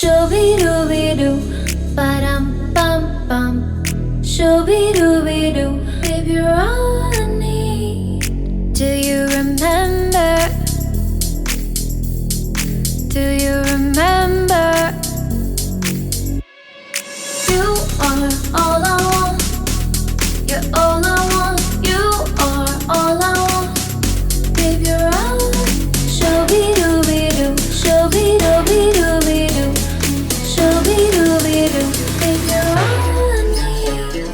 Shoo-be-doo-be-doo, ba-dum-bum-bum. Shoo-be-doo-be-doo, baby, you're all I need. Do you remember? Do you remember? You are all I want. You're all I want. You are all I want. Baby, you're all. Shoo-be-doo-be-doo, shoo-be-doo-be-doo-be-doo. Shoo-be-doo-be-doo, baby, you're all I need.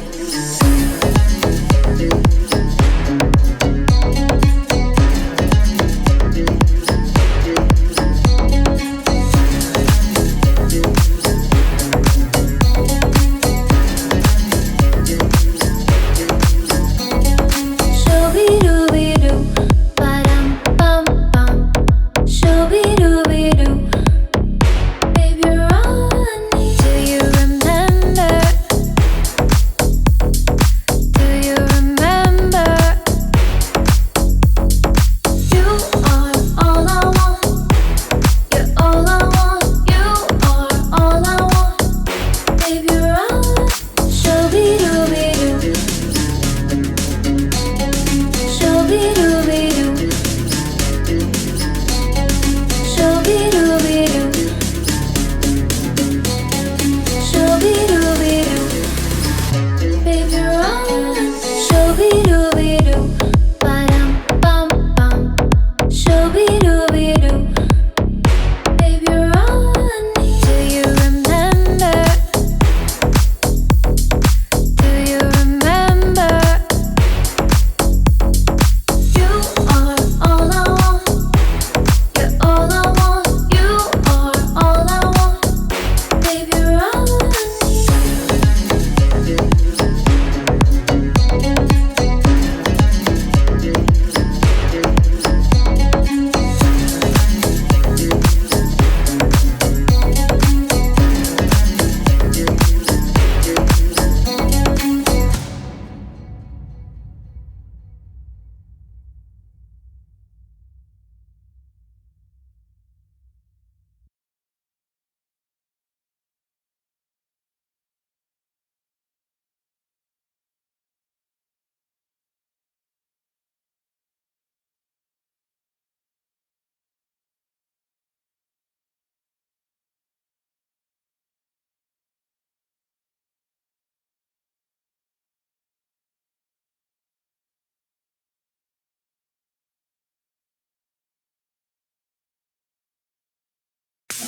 Shoo-be-doo-be-doo, ba-dum-bum-bum. Shoo-be-doo-be-doo, baby, you're all I need. Do you remember? Do you remember? You are all I want. You're all I want. You are all I want. Baby, you're all. Shoo-be-doo-be-doo. Shoo-be-doo-be-doo. Shoo-be-doo-be-doo. Shoo-be-doo-be-doo. Baby, you're all. Shoo-be-doo-be-doo. Ba-dum-bum-bum. Shoo-be-doo-be-doo. Baby, you're all I need. Do you remember? Do you remember? You are all I want. You're all I want. You are all I want. Baby, you're all I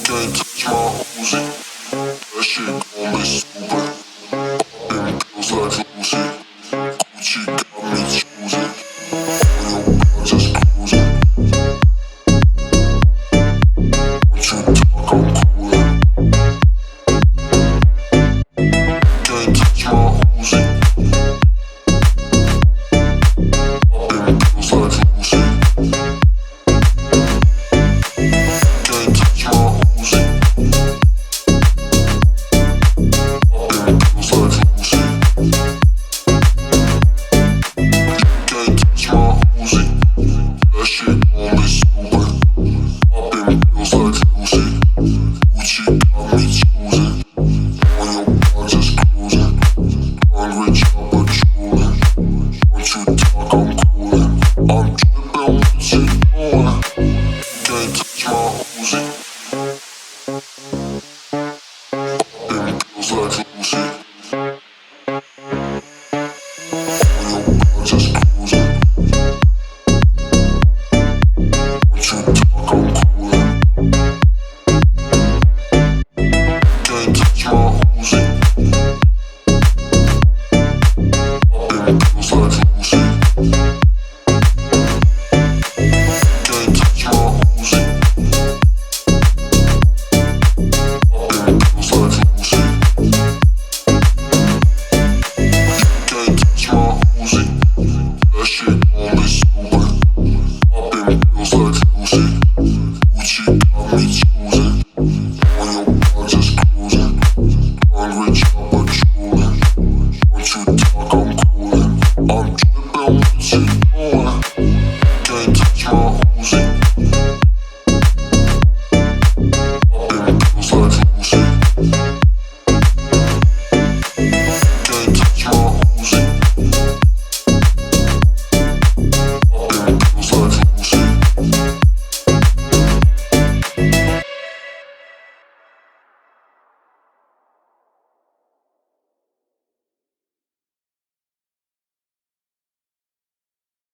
Can't touch my Uzi. That shit gon' be stupid. Poppin' pills like Lucy. Gucci got me choosing. On your block just cruising. Once you talk, I'm coolin'. Can't touch my Uzi. Poppin' pills like Lucy. Can't touch my Uzi. Poppin' pills like Lucy. Can't touch my Uzi. That shit gon' be stupid. Poppin' pills like Lucy. Gucci got me choosing. On your block just cruising. Hungry chopper drooling. Once you talk, I'm coolin'. I'm trippin', what you doing? Can't touch my Uzi. Poppin' pills like Lucy. On your block just cruising. Once you talk, I'm coolin'. Can't touch my Uzi. Poppin' pills like Lucy. Can't touch my Uzi. Poppin' pills like Lucy. Can't touch my Uzi. That shit gon' be stupid. Poppin' pills like Lucy. Gucci